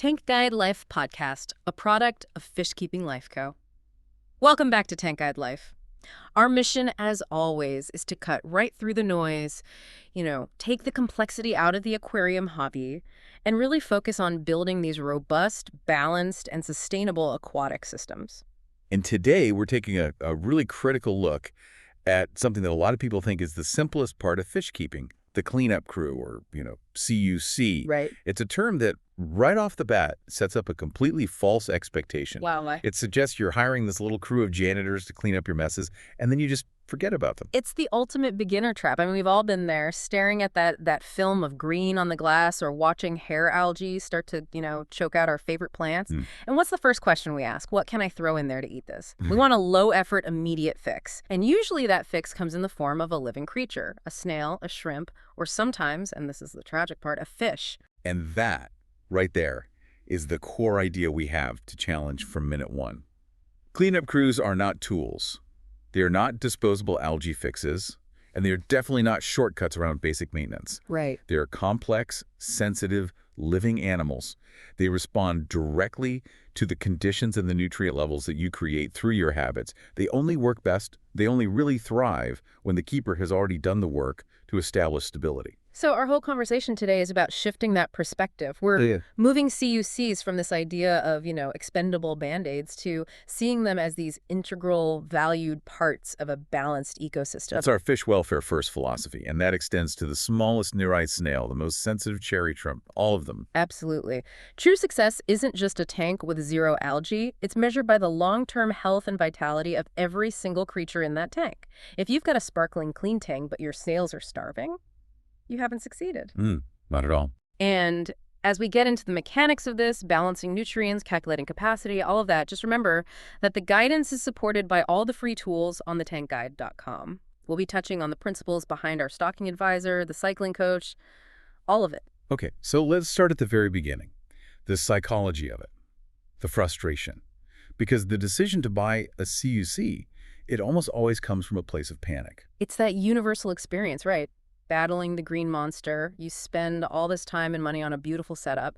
Tank Guide Life podcast, a product of Fish Keeping Life Co. Welcome back to Tank Guide Life. Our mission, as always, is to cut right through the noise, take the complexity out of the aquarium hobby, and really focus on building these robust, balanced, and sustainable aquatic systems. And today we're taking a really critical look at something that a lot of people think is the simplest part of fish keeping, the cleanup crew, or, CUC. Right. It's a term that right off the bat sets up a completely false expectation. Wow. It suggests you're hiring this little crew of janitors to clean up your messes, and then you just forget about them. It's the ultimate beginner trap. I mean, we've all been there, staring at that film of green on the glass or watching hair algae start to, choke out our favorite plants. And what's the first question we ask? What can I throw in there to eat this? We want a low-effort, immediate fix. And usually that fix comes in the form of a living creature, a snail, a shrimp, or sometimes, and this is the tragic part, a fish. And that, right there, is the core idea we have to challenge from minute one. Cleanup crews are not tools. They are not disposable algae fixes, and they are definitely not shortcuts around basic maintenance. Right. They are complex, sensitive, living animals. They respond directly to the conditions and the nutrient levels that you create through your habits. They only work best, they only really thrive when the keeper has already done the work to establish stability. So our whole conversation today is about shifting that perspective. We're moving CUCs from this idea of, expendable Band-Aids to seeing them as these integral, valued parts of a balanced ecosystem. That's our fish welfare first philosophy, and that extends to the smallest nearite snail, the most sensitive cherry shrimp, all of them. Absolutely. True success isn't just a tank with zero algae. It's measured by the long-term health and vitality of every single creature in that tank. If you've got a sparkling clean tank, but your snails are starving, you haven't succeeded. Not at all. And as we get into the mechanics of this, balancing nutrients, calculating capacity, all of that, just remember that the guidance is supported by all the free tools on thetankguide.com. We'll be touching on the principles behind our stocking advisor, the cycling coach, all of it. Okay, so let's start at the very beginning. The psychology of it, the frustration. Because the decision to buy a CUC, it almost always comes from a place of panic. It's that universal experience, right? Battling the green monster, you spend all this time and money on a beautiful setup,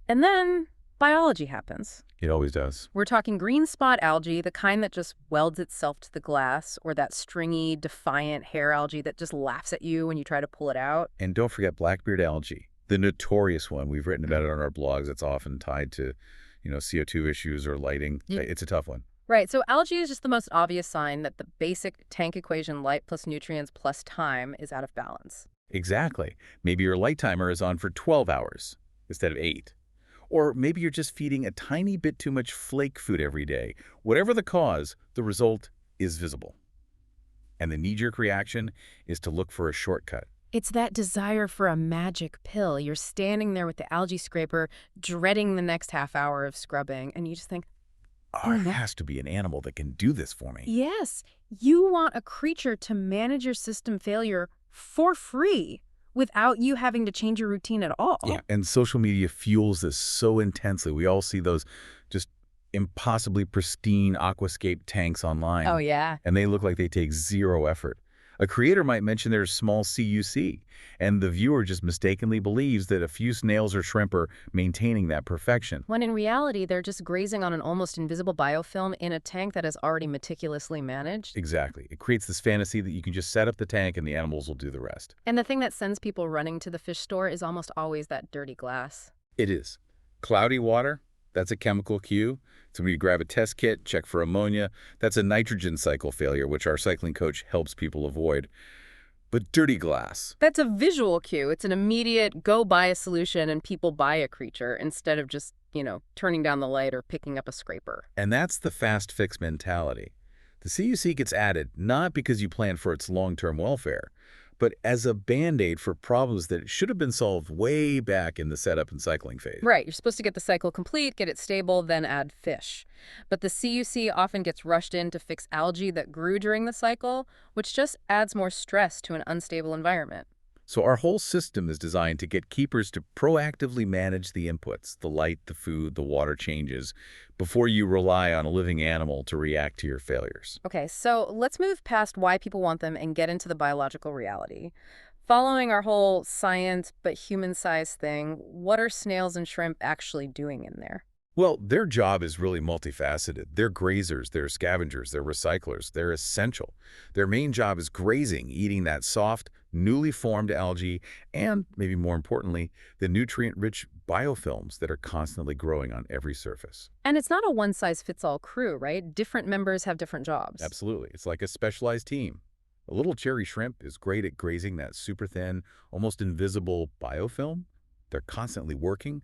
and then biology happens. It always does. We're talking green spot algae, the kind that just welds itself to the glass, or that stringy, defiant hair algae that just laughs at you when you try to pull it out. And don't forget blackbeard algae, the notorious one. We've written about it on our blogs. It's often tied to, CO2 issues or lighting. It's a tough one. Right, so algae is just the most obvious sign that the basic tank equation, light plus nutrients plus time, is out of balance. Exactly. Maybe your light timer is on for 12 hours instead of 8. Or maybe you're just feeding a tiny bit too much flake food every day. Whatever the cause, the result is visible. And the knee-jerk reaction is to look for a shortcut. It's that desire for a magic pill. You're standing there with the algae scraper, dreading the next half hour of scrubbing, and you just think, there has to be an animal that can do this for me. Yes, you want a creature to manage your system failure for free without you having to change your routine at all. Yeah, and social media fuels this so intensely. We all see those just impossibly pristine aquascape tanks online. Oh, yeah. And they look like they take zero effort. A creator might mention their small CUC, and the viewer just mistakenly believes that a few snails or shrimp are maintaining that perfection. When in reality, they're just grazing on an almost invisible biofilm in a tank that is already meticulously managed. Exactly. It creates this fantasy that you can just set up the tank and the animals will do the rest. And the thing that sends people running to the fish store is almost always that dirty glass. It is. Cloudy water, that's a chemical cue. So when you grab a test kit, check for ammonia, that's a nitrogen cycle failure, which our cycling coach helps people avoid. But dirty glass. That's a visual cue. It's an immediate go buy a solution and people buy a creature instead of just, turning down the light or picking up a scraper. And that's the fast fix mentality. The CUC gets added not because you plan for its long-term welfare, but as a Band-Aid for problems that should have been solved way back in the setup and cycling phase. Right. You're supposed to get the cycle complete, get it stable, then add fish. But the CUC often gets rushed in to fix algae that grew during the cycle, which just adds more stress to an unstable environment. So our whole system is designed to get keepers to proactively manage the inputs, the light, the food, the water changes, before you rely on a living animal to react to your failures. Okay, so let's move past why people want them and get into the biological reality. Following our whole science but human size thing, what are snails and shrimp actually doing in there? Well, their job is really multifaceted. They're grazers, they're scavengers, they're recyclers, they're essential. Their main job is grazing, eating that soft, newly formed algae, and, maybe more importantly, the nutrient-rich biofilms that are constantly growing on every surface. And it's not a one-size-fits-all crew, right? Different members have different jobs. Absolutely. It's like a specialized team. A little cherry shrimp is great at grazing that super thin, almost invisible biofilm. They're constantly working,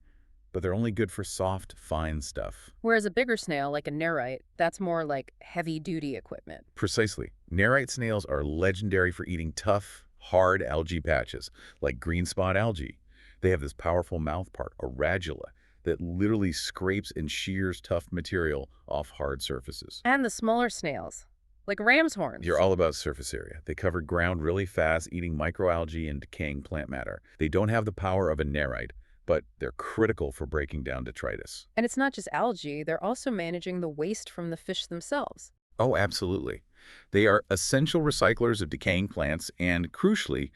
but they're only good for soft, fine stuff. Whereas a bigger snail, like a nerite, that's more like heavy-duty equipment. Precisely. Nerite snails are legendary for eating tough, hard algae patches, like green spot algae. They have this powerful mouth part, a radula, that literally scrapes and shears tough material off hard surfaces. And the smaller snails, like ram's horns. You're all about surface area. They cover ground really fast, eating microalgae and decaying plant matter. They don't have the power of a nerite, but they're critical for breaking down detritus. And it's not just algae, they're also managing the waste from the fish themselves. Oh, absolutely. They are essential recyclers of decaying plants and, crucially,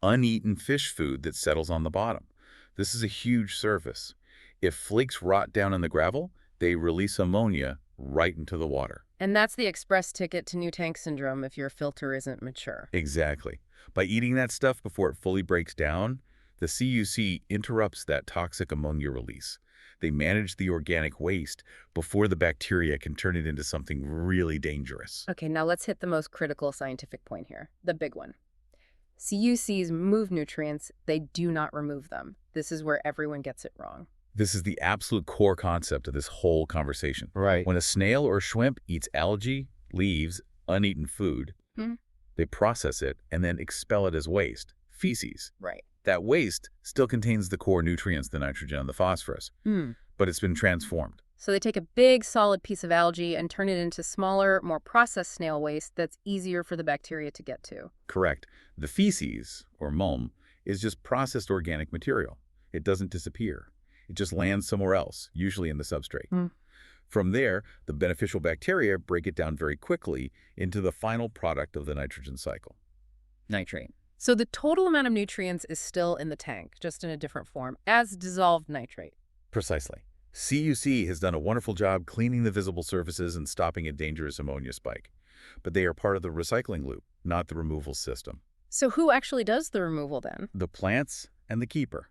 uneaten fish food that settles on the bottom. This is a huge service. If flakes rot down in the gravel, they release ammonia right into the water. And that's the express ticket to new tank syndrome if your filter isn't mature. Exactly. By eating that stuff before it fully breaks down, the CUC interrupts that toxic ammonia release. They manage the organic waste before the bacteria can turn it into something really dangerous. Okay, now let's hit the most critical scientific point here, the big one. CUCs move nutrients, they do not remove them. This is where everyone gets it wrong. This is the absolute core concept of this whole conversation. Right. When a snail or shrimp eats algae, leaves, uneaten food, they process it and then expel it as waste, feces. Right. That waste still contains the core nutrients, the nitrogen and the phosphorus, but it's been transformed. So they take a big, solid piece of algae and turn it into smaller, more processed snail waste that's easier for the bacteria to get to. Correct. The feces, or mulm, is just processed organic material. It doesn't disappear. It just lands somewhere else, usually in the substrate. From there, the beneficial bacteria break it down very quickly into the final product of the nitrogen cycle. Nitrate. So the total amount of nutrients is still in the tank, just in a different form, as dissolved nitrate. Precisely. CUC has done a wonderful job cleaning the visible surfaces and stopping a dangerous ammonia spike. But they are part of the recycling loop, not the removal system. So who actually does the removal then? The plants and the keeper.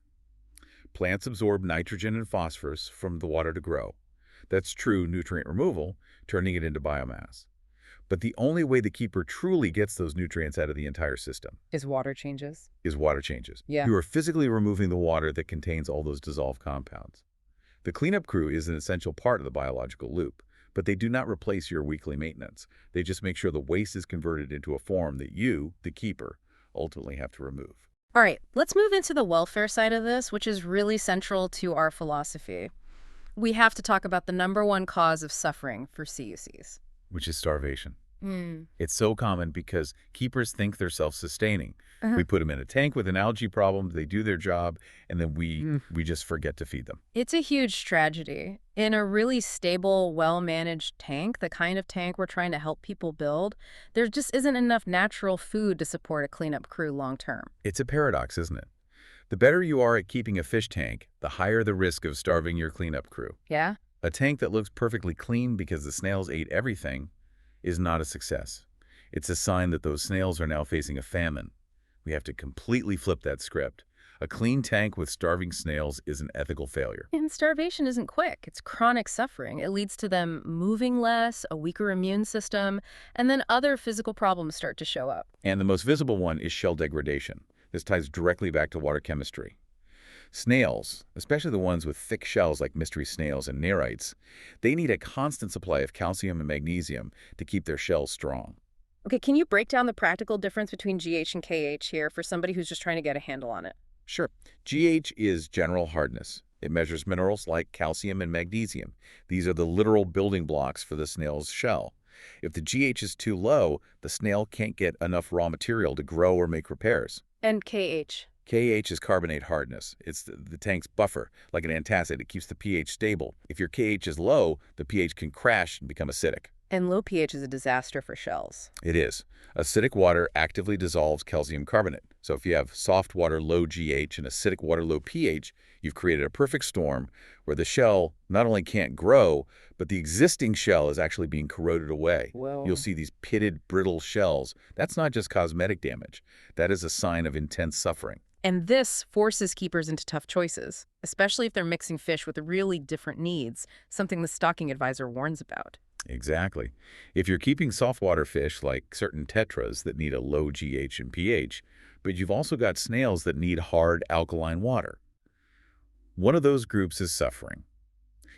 Plants absorb nitrogen and phosphorus from the water to grow. That's true nutrient removal, turning it into biomass. But the only way the keeper truly gets those nutrients out of the entire system Is water changes? is water changes. Yeah. You are physically removing the water that contains all those dissolved compounds. The cleanup crew is an essential part of the biological loop, but they do not replace your weekly maintenance. They just make sure the waste is converted into a form that you, the keeper, ultimately have to remove. All right, let's move into the welfare side of this, which is really central to our philosophy. We have to talk about the #1 cause of suffering for CUCs. Which is starvation. It's so common because keepers think they're self-sustaining. We put them in a tank with an algae problem, they do their job, and then we just forget to feed them. It's a huge tragedy. In a really stable, well-managed tank, the kind of tank we're trying to help people build, there just isn't enough natural food to support a cleanup crew long-term. It's a paradox, isn't it? The better you are at keeping a fish tank, the higher the risk of starving your cleanup crew. Yeah? A tank that looks perfectly clean because the snails ate everything is not a success. It's a sign that those snails are now facing a famine. We have to completely flip that script. A clean tank with starving snails is an ethical failure. And starvation isn't quick. It's chronic suffering. It leads to them moving less, a weaker immune system, and then other physical problems start to show up. And the most visible one is shell degradation. This ties directly back to water chemistry. Snails, especially the ones with thick shells like mystery snails and nerites, they need a constant supply of calcium and magnesium to keep their shells strong. Okay, can you break down the practical difference between GH and KH here for somebody who's just trying to get a handle on it? Sure. GH is general hardness. It measures minerals like calcium and magnesium. These are the literal building blocks for the snail's shell. If the GH is too low, the snail can't get enough raw material to grow or make repairs. And KH? KH is carbonate hardness. It's the tank's buffer, like an antacid. It keeps the pH stable. If your KH is low, the pH can crash and become acidic. And low pH is a disaster for shells. It is. Acidic water actively dissolves calcium carbonate. So if you have soft water, low GH, and acidic water, low pH, you've created a perfect storm where the shell not only can't grow, but the existing shell is actually being corroded away. You'll Whoa. see these pitted, brittle shells. That's not just cosmetic damage. That is a sign of intense suffering. And this forces keepers into tough choices, especially if they're mixing fish with really different needs, something the stocking advisor warns about. Exactly. If you're keeping saltwater fish like certain tetras that need a low GH and pH, but you've also got snails that need hard alkaline water, one of those groups is suffering.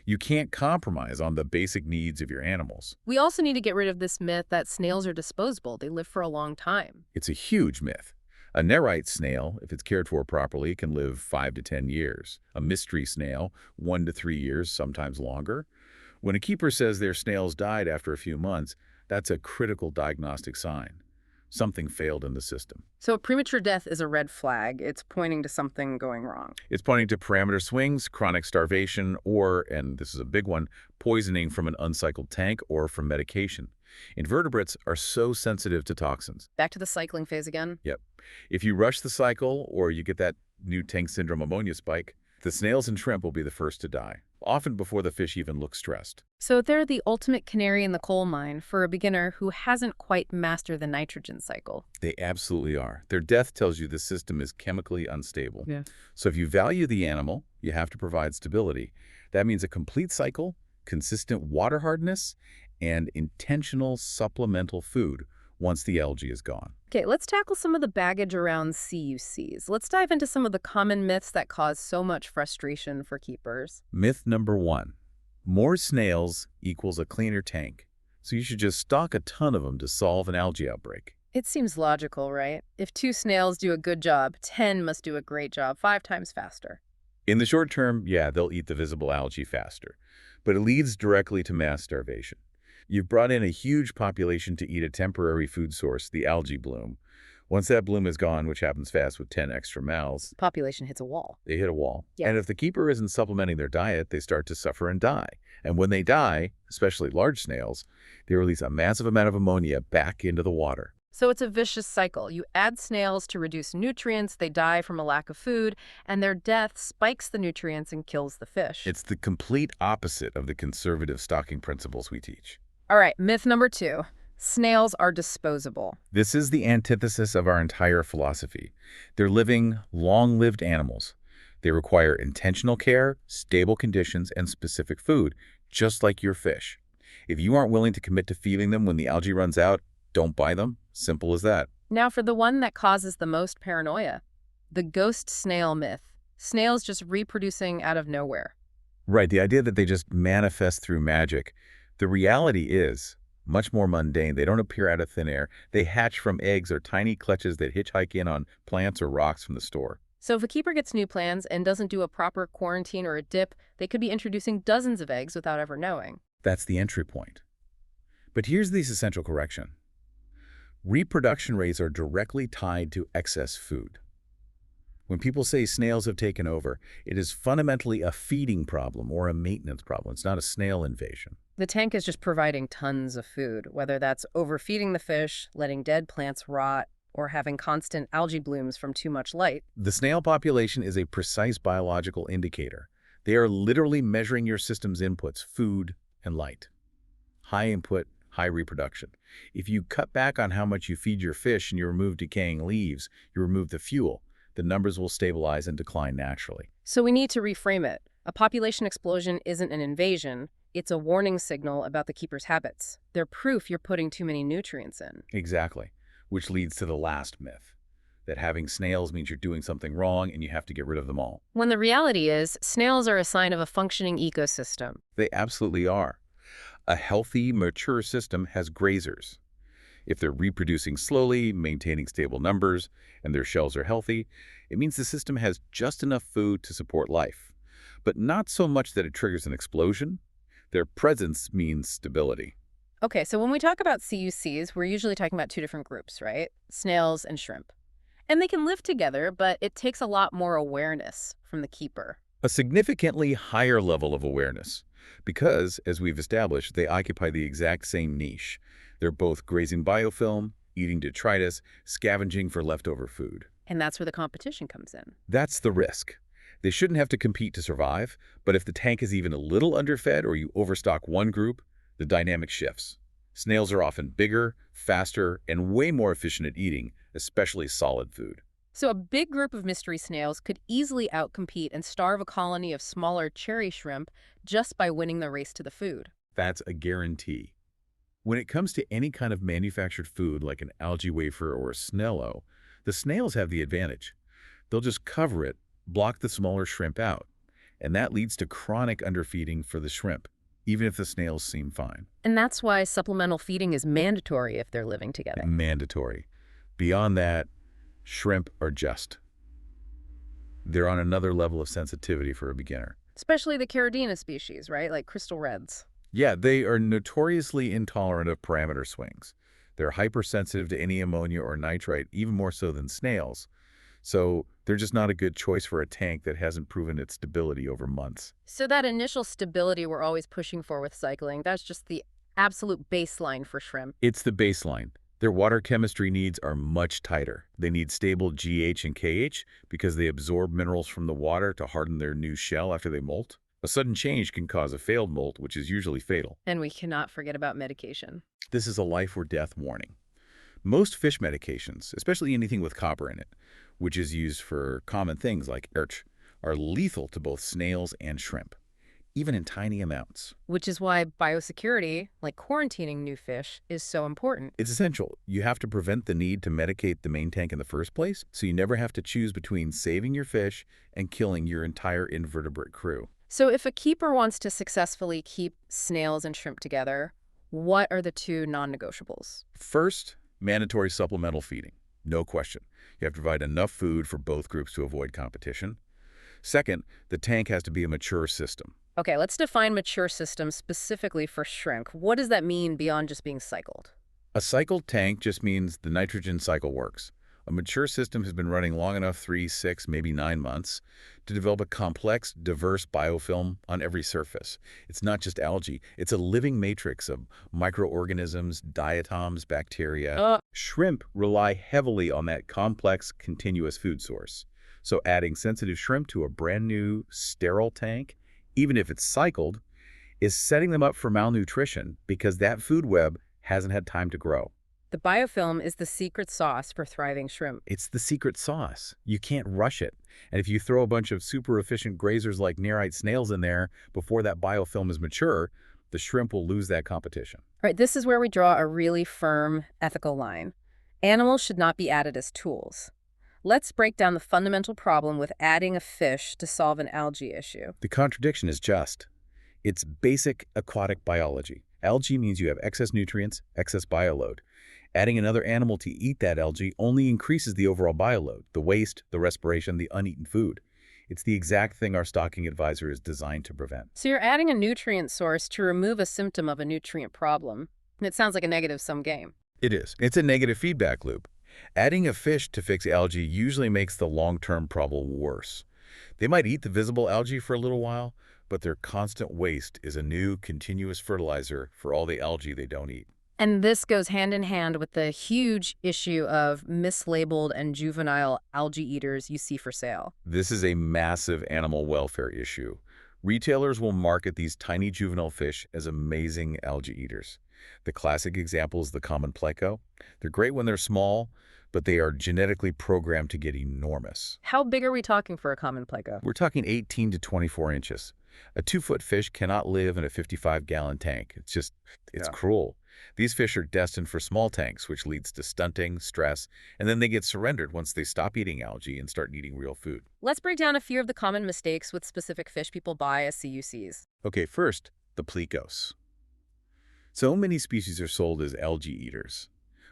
You can't compromise on the basic needs of your animals. We also need to get rid of this myth that snails are disposable. They live for a long time. It's a huge myth. A nerite snail, if it's cared for properly, can live 5 to 10 years. A mystery snail, 1 to 3 years, sometimes longer. When a keeper says their snails died after a few months, that's a critical diagnostic sign. Something failed in the system. So a premature death is a red flag. It's pointing to something going wrong. It's pointing to parameter swings, chronic starvation, or, and this is a big one, poisoning from an uncycled tank or from medication. Invertebrates are so sensitive to toxins. Back to the cycling phase again. Yep. If you rush the cycle or you get that new tank syndrome ammonia spike, the snails and shrimp will be the first to die, often before the fish even look stressed. So they're the ultimate canary in the coal mine for a beginner who hasn't quite mastered the nitrogen cycle. They absolutely are. Their death tells you the system is chemically unstable. Yeah. So if you value the animal, you have to provide stability. That means a complete cycle, consistent water hardness, and intentional supplemental food once the algae is gone. Okay, let's tackle some of the baggage around CUCs. Let's dive into some of the common myths that cause so much frustration for keepers. Myth number 1. More snails equals a cleaner tank. So you should just stock a ton of them to solve an algae outbreak. It seems logical, right? If 2 snails do a good job, 10 must do a great job 5 times faster. In the short term, yeah, they'll eat the visible algae faster. But it leads directly to mass starvation. You've brought in a huge population to eat a temporary food source, the algae bloom. Once that bloom is gone, which happens fast with 10 extra mouths, Population hits a wall. they hit a wall. Yeah. And if the keeper isn't supplementing their diet, they start to suffer and die. And when they die, especially large snails, they release a massive amount of ammonia back into the water. So it's a vicious cycle. You add snails to reduce nutrients, they die from a lack of food, and their death spikes the nutrients and kills the fish. It's the complete opposite of the conservative stocking principles we teach. All right, myth number 2. Snails are disposable. This is the antithesis of our entire philosophy. They're living, long-lived animals. They require intentional care, stable conditions, and specific food, just like your fish. If you aren't willing to commit to feeding them when the algae runs out, don't buy them. Simple as that. Now for the one that causes the most paranoia. The ghost snail myth. Snails just reproducing out of nowhere. Right, the idea that they just manifest through magic. The reality is much more mundane. They don't appear out of thin air. They hatch from eggs or tiny clutches that hitchhike in on plants or rocks from the store. So if a keeper gets new plans and doesn't do a proper quarantine or a dip, they could be introducing dozens of eggs without ever knowing. That's the entry point. But here's this essential correction. Reproduction rates are directly tied to excess food. When people say snails have taken over, it is fundamentally a feeding problem or a maintenance problem. It's not a snail invasion. The tank is just providing tons of food, whether that's overfeeding the fish, letting dead plants rot, or having constant algae blooms from too much light. The snail population is a precise biological indicator. They are literally measuring your system's inputs, food and light. High input, high reproduction. If you cut back on how much you feed your fish and you remove decaying leaves, you remove the fuel, the numbers will stabilize and decline naturally. So we need to reframe it. A population explosion isn't an invasion. It's a warning signal about the keeper's habits. They're proof you're putting too many nutrients in. Exactly, which leads to the last myth, that having snails means you're doing something wrong and you have to get rid of them all. When the reality is, snails are a sign of a functioning ecosystem. They absolutely are. A healthy, mature system has grazers. If they're reproducing slowly, maintaining stable numbers, and their shells are healthy, it means the system has just enough food to support life. But not so much that it triggers an explosion. Their presence means stability. Okay, so when we talk about CUCs, we're usually talking about 2 different groups, right? Snails and shrimp. And they can live together, but it takes a lot more awareness from the keeper. A significantly higher level of awareness. Because, as we've established, they occupy the exact same niche. They're both grazing biofilm, eating detritus, scavenging for leftover food. And that's where the competition comes in. That's the risk. They shouldn't have to compete to survive, but if the tank is even a little underfed or you overstock one group, the dynamic shifts. Snails are often bigger, faster, and way more efficient at eating, especially solid food. So a big group of mystery snails could easily outcompete and starve a colony of smaller cherry shrimp just by winning the race to the food. That's a guarantee. When it comes to any kind of manufactured food like an algae wafer or a snello, the snails have the advantage. They'll just cover it, block the smaller shrimp out, and that leads to chronic underfeeding for the shrimp, even if the snails seem fine. And that's why supplemental feeding is mandatory if they're living together. Mandatory. Beyond that, shrimp are just. They're on another level of sensitivity for a beginner. Especially the Caridina species, right? Like crystal reds. Yeah, they are notoriously intolerant of parameter swings. They're hypersensitive to any ammonia or nitrite, even more so than snails. So they're just not a good choice for a tank that hasn't proven its stability over months. So that initial stability we're always pushing for with cycling, that's just the absolute baseline for shrimp. It's the baseline. Their water chemistry needs are much tighter. They need stable GH and KH because they absorb minerals from the water to harden their new shell after they molt. A sudden change can cause a failed molt, which is usually fatal. And we cannot forget about medication. This is a life or death warning. Most fish medications, especially anything with copper in it, which is used for common things like erch, are lethal to both snails and shrimp, even in tiny amounts. Which is why biosecurity, like quarantining new fish, is so important. It's essential. You have to prevent the need to medicate the main tank in the first place, so you never have to choose between saving your fish and killing your entire invertebrate crew. So if a keeper wants to successfully keep snails and shrimp together, what are the two non-negotiables? First, mandatory supplemental feeding. No question. You have to provide enough food for both groups to avoid competition. Second, the tank has to be a mature system. Okay, let's define mature systems specifically for shrimp. What does that mean beyond just being cycled? A cycled tank just means the nitrogen cycle works. A mature system has been running long enough, 3, 6, maybe 9 months, to develop a complex, diverse biofilm on every surface. It's not just algae. It's a living matrix of microorganisms, diatoms, bacteria. Shrimp rely heavily on that complex, continuous food source. So adding sensitive shrimp to a brand new, sterile tank, even if it's cycled, is setting them up for malnutrition because that food web hasn't had time to grow. The biofilm is the secret sauce for thriving shrimp. It's the secret sauce. You can't rush it. And if you throw a bunch of super efficient grazers like nerite snails in there before that biofilm is mature, the shrimp will lose that competition. All right, this is where we draw a really firm ethical line. Animals should not be added as tools. Let's break down the fundamental problem with adding a fish to solve an algae issue. The contradiction is just. It's basic aquatic biology. Algae means you have excess nutrients, excess bioload. Adding another animal to eat that algae only increases the overall bioload, the waste, the respiration, the uneaten food. It's the exact thing our stocking advisor is designed to prevent. So you're adding a nutrient source to remove a symptom of a nutrient problem. And it sounds like a negative-sum game. It is. It's a negative feedback loop. Adding a fish to fix algae usually makes the long-term problem worse. They might eat the visible algae for a little while, but their constant waste is a new, continuous fertilizer for all the algae they don't eat. And this goes hand in hand with the huge issue of mislabeled and juvenile algae eaters you see for sale. This is a massive animal welfare issue. Retailers will market these tiny juvenile fish as amazing algae eaters. The classic example is the common pleco. They're great when they're small, but they are genetically programmed to get enormous. How big are we talking for a common pleco? We're talking 18 to 24 inches. A 2-foot fish cannot live in a 55-gallon tank. It's cruel. These fish are destined for small tanks, which leads to stunting, stress, and then they get surrendered once they stop eating algae and start eating real food. Let's break down a few of the common mistakes with specific fish people buy as CUCs. Okay, first, the plecos. So many species are sold as algae eaters,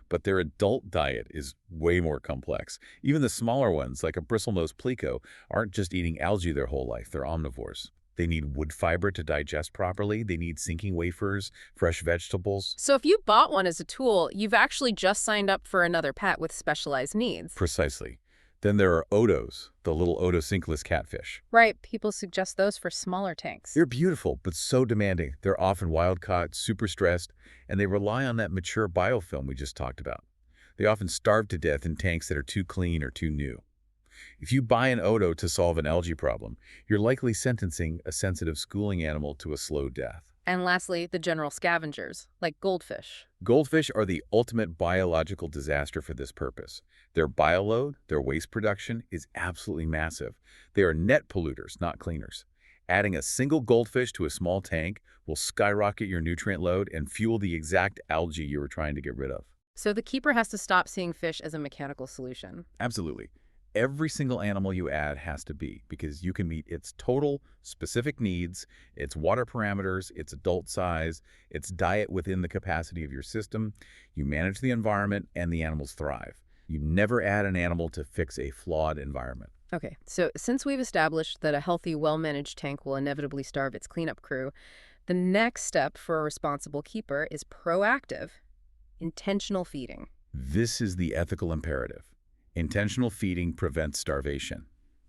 but their adult diet is way more complex. Even the smaller ones, like a bristlenose pleco, aren't just eating algae their whole life. They're omnivores. They need wood fiber to digest properly. They need sinking wafers, fresh vegetables. So if you bought one as a tool, you've actually just signed up for another pet with specialized needs. Precisely. Then there are odos, the little odocinculus catfish. Right, people suggest those for smaller tanks. They're beautiful, but so demanding. They're often wild-caught, super stressed, and they rely on that mature biofilm we just talked about. They often starve to death in tanks that are too clean or too new. If you buy an Odo to solve an algae problem, you're likely sentencing a sensitive schooling animal to a slow death. And lastly, the general scavengers, like goldfish. Goldfish are the ultimate biological disaster for this purpose. Their bioload, their waste production, is absolutely massive. They are net polluters, not cleaners. Adding a single goldfish to a small tank will skyrocket your nutrient load and fuel the exact algae you were trying to get rid of. So the keeper has to stop seeing fish as a mechanical solution. Absolutely. Every single animal you add has to be, because you can meet its total specific needs, its water parameters, its adult size, its diet within the capacity of your system. You manage the environment and the animals thrive. You never add an animal to fix a flawed environment. Okay, so since we've established that a healthy, well-managed tank will inevitably starve its cleanup crew, the next step for a responsible keeper is proactive, intentional feeding. This is the ethical imperative. Intentional feeding prevents starvation.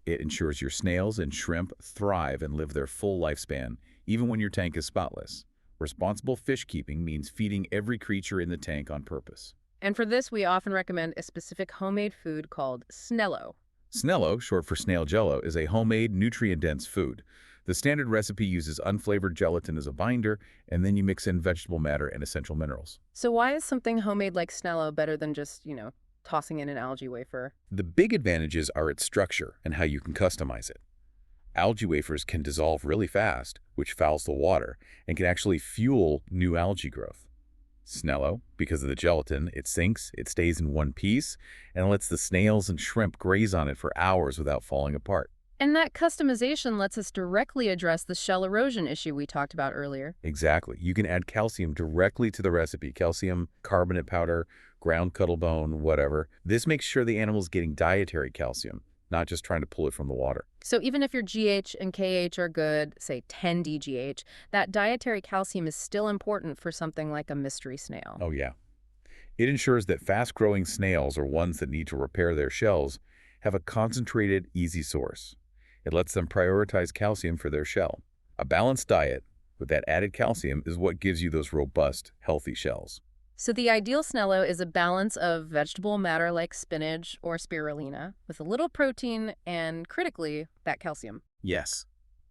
It ensures your snails and shrimp thrive and live their full lifespan, even when your tank is spotless. Responsible fish keeping means feeding every creature in the tank on purpose. And for this, we often recommend a specific homemade food called Snello. Snello, short for snail jello, is a homemade, nutrient-dense food. The standard recipe uses unflavored gelatin as a binder, and then you mix in vegetable matter and essential minerals. So why is something homemade like Snello better than just, tossing in an algae wafer? The big advantages are its structure and how you can customize it. Algae wafers can dissolve really fast, which fouls the water, and can actually fuel new algae growth. Snello, because of the gelatin, it sinks, it stays in one piece, and lets the snails and shrimp graze on it for hours without falling apart. And that customization lets us directly address the shell erosion issue we talked about earlier. Exactly. You can add calcium directly to the recipe. Calcium, carbonate powder, ground cuttlebone, whatever. This makes sure the animal's getting dietary calcium, not just trying to pull it from the water. So even if your GH and KH are good, say 10 DGH, that dietary calcium is still important for something like a mystery snail. Oh, yeah. It ensures that fast-growing snails, or ones that need to repair their shells, have a concentrated, easy source. It lets them prioritize calcium for their shell. A balanced diet with that added calcium is what gives you those robust, healthy shells. So the ideal Snello is a balance of vegetable matter like spinach or spirulina with a little protein and, critically, that calcium. Yes.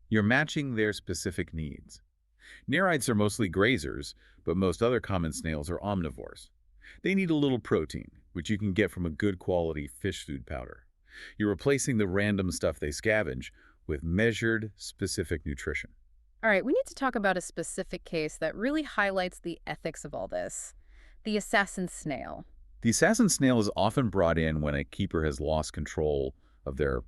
You're matching their specific needs. Nereids are mostly grazers, but most other common snails are omnivores. They need a little protein, which you can get from a good quality fish food powder. You're replacing the random stuff they scavenge with measured, specific nutrition. All right, we need to talk about a specific case that really highlights the ethics of all this. The assassin snail. The assassin snail is often brought in when a keeper has lost control of their,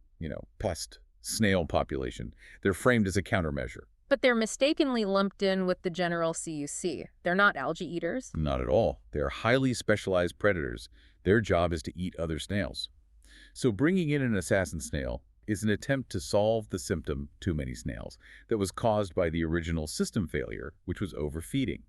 pest snail population. They're framed as a countermeasure. But they're mistakenly lumped in with the general CUC. They're not algae eaters. Not at all. They are highly specialized predators. Their job is to eat other snails. So bringing in an assassin snail is an attempt to solve the symptom, too many snails, that was caused by the original system failure, which was overfeeding.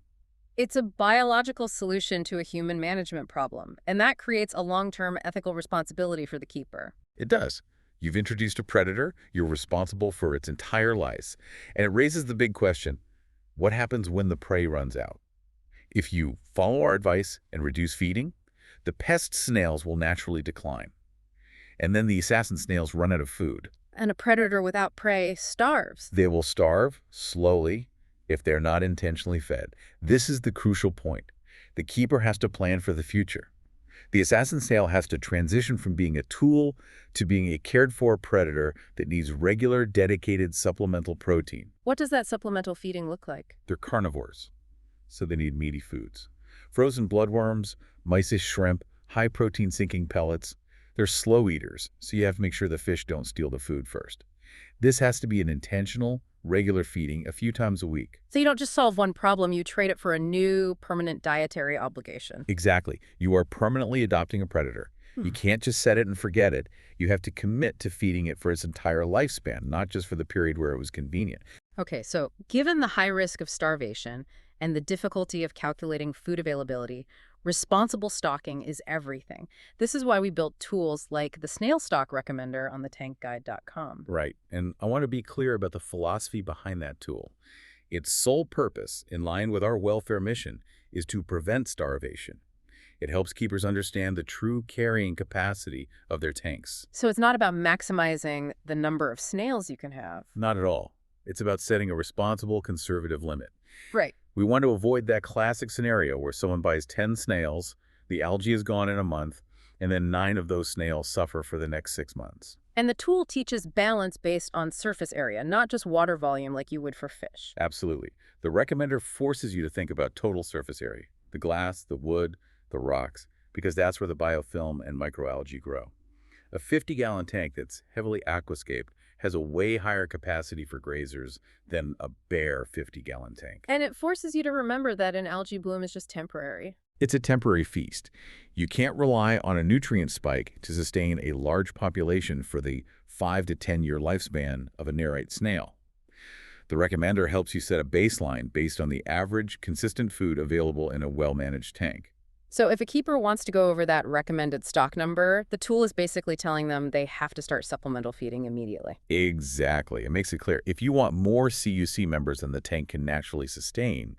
It's a biological solution to a human management problem, and that creates a long-term ethical responsibility for the keeper. It does. You've introduced a predator, you're responsible for its entire life, and it raises the big question, what happens when the prey runs out? If you follow our advice and reduce feeding, the pest snails will naturally decline. And then the assassin snails run out of food. And a predator without prey starves. They will starve slowly if they're not intentionally fed. This is the crucial point. The keeper has to plan for the future. The assassin snail has to transition from being a tool to being a cared-for predator that needs regular, dedicated supplemental protein. What does that supplemental feeding look like? They're carnivores, so they need meaty foods. Frozen bloodworms, mysis shrimp, high-protein sinking pellets. They're slow eaters, so you have to make sure the fish don't steal the food first. This has to be an intentional, regular feeding a few times a week. So you don't just solve one problem, you trade it for a new permanent dietary obligation. Exactly. You are permanently adopting a predator. You can't just set it and forget it. You have to commit to feeding it for its entire lifespan, not just for the period where it was convenient. Okay, so given the high risk of starvation and the difficulty of calculating food availability, Responsible stocking is everything. This is why we built tools like the Snail Stock Recommender on thetankguide.com. Right. And I want to be clear about the philosophy behind that tool. Its sole purpose, in line with our welfare mission, is to prevent starvation. It helps keepers understand the true carrying capacity of their tanks. So it's not about maximizing the number of snails you can have. Not at all. It's about setting a responsible, conservative limit. Right. We want to avoid that classic scenario where someone buys 10 snails, the algae is gone in a month, and then 9 of those snails suffer for the next 6 months. And the tool teaches balance based on surface area, not just water volume like you would for fish. Absolutely. The recommender forces you to think about total surface area, the glass, the wood, the rocks, because that's where the biofilm and microalgae grow. A 50-gallon tank that's heavily aquascaped has a way higher capacity for grazers than a bare 50-gallon tank. And it forces you to remember that an algae bloom is just temporary. It's a temporary feast. You can't rely on a nutrient spike to sustain a large population for the 5 to 10-year lifespan of a nerite snail. The recommender helps you set a baseline based on the average, consistent food available in a well-managed tank. So if a keeper wants to go over that recommended stock number, the tool is basically telling them they have to start supplemental feeding immediately. Exactly. It makes it clear. If you want more CUC members than the tank can naturally sustain,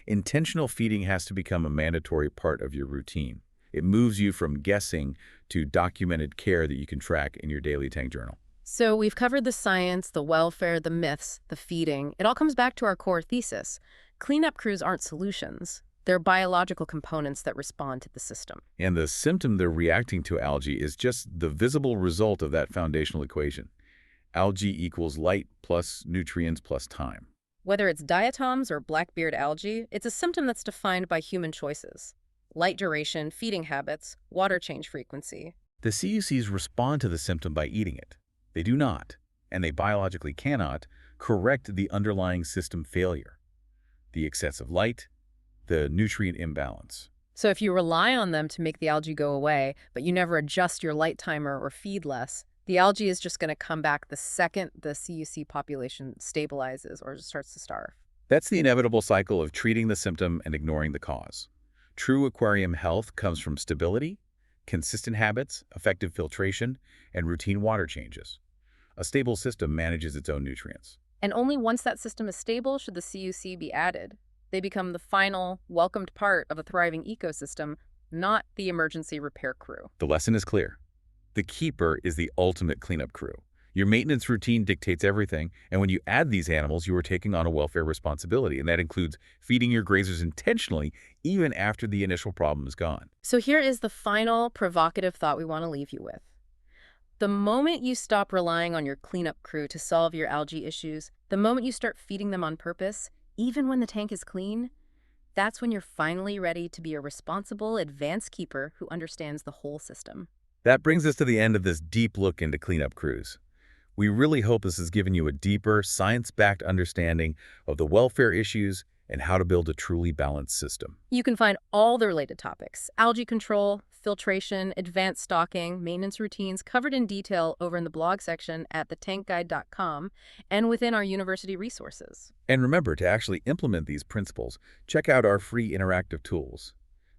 intentional feeding has to become a mandatory part of your routine. It moves you from guessing to documented care that you can track in your daily tank journal. So we've covered the science, the welfare, the myths, the feeding. It all comes back to our core thesis. Cleanup crews aren't solutions. They're biological components that respond to the system. And the symptom they're reacting to algae is just the visible result of that foundational equation. Algae equals light plus nutrients plus time. Whether it's diatoms or blackbeard algae, it's a symptom that's defined by human choices. Light duration, feeding habits, water change frequency. The CUCs respond to the symptom by eating it. They do not, and they biologically cannot, correct the underlying system failure. The excessive light, the nutrient imbalance. So if you rely on them to make the algae go away, but you never adjust your light timer or feed less, the algae is just going to come back the second the CUC population stabilizes or just starts to starve. That's the inevitable cycle of treating the symptom and ignoring the cause. True aquarium health comes from stability, consistent habits, effective filtration, and routine water changes. A stable system manages its own nutrients. And only once that system is stable should the CUC be added. They become the final, welcomed part of a thriving ecosystem, not the emergency repair crew. The lesson is clear. The keeper is the ultimate cleanup crew. Your maintenance routine dictates everything, and when you add these animals, you are taking on a welfare responsibility, and that includes feeding your grazers intentionally even after the initial problem is gone. So here is the final provocative thought we want to leave you with. The moment you stop relying on your cleanup crew to solve your algae issues, the moment you start feeding them on purpose, even when the tank is clean, that's when you're finally ready to be a responsible, advanced keeper who understands the whole system. That brings us to the end of this deep look into cleanup crews. We really hope this has given you a deeper, science-backed understanding of the welfare issues and how to build a truly balanced system. You can find all the related topics, algae control, filtration, advanced stocking, maintenance routines, covered in detail over in the blog section at thetankguide.com and within our university resources. And remember, to actually implement these principles, check out our free interactive tools,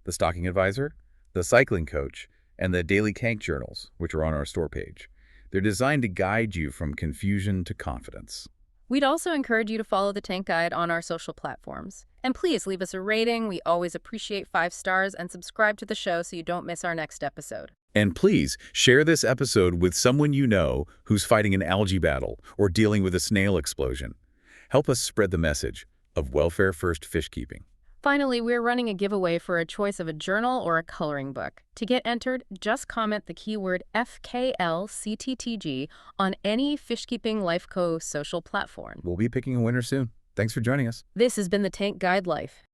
the Stocking Advisor, the Cycling Coach, and the Daily Tank Journals, which are on our store page. They're designed to guide you from confusion to confidence. We'd also encourage you to follow the Tank Guide on our social platforms. And please leave us a rating. We always appreciate 5 stars, and subscribe to the show so you don't miss our next episode. And please share this episode with someone you know who's fighting an algae battle or dealing with a snail explosion. Help us spread the message of welfare-first fish keeping. Finally, we're running a giveaway for a choice of a journal or a coloring book. To get entered, just comment the keyword FKLCTTG on any Fishkeeping Life Co. social platform. We'll be picking a winner soon. Thanks for joining us. This has been the Tank Guide Life.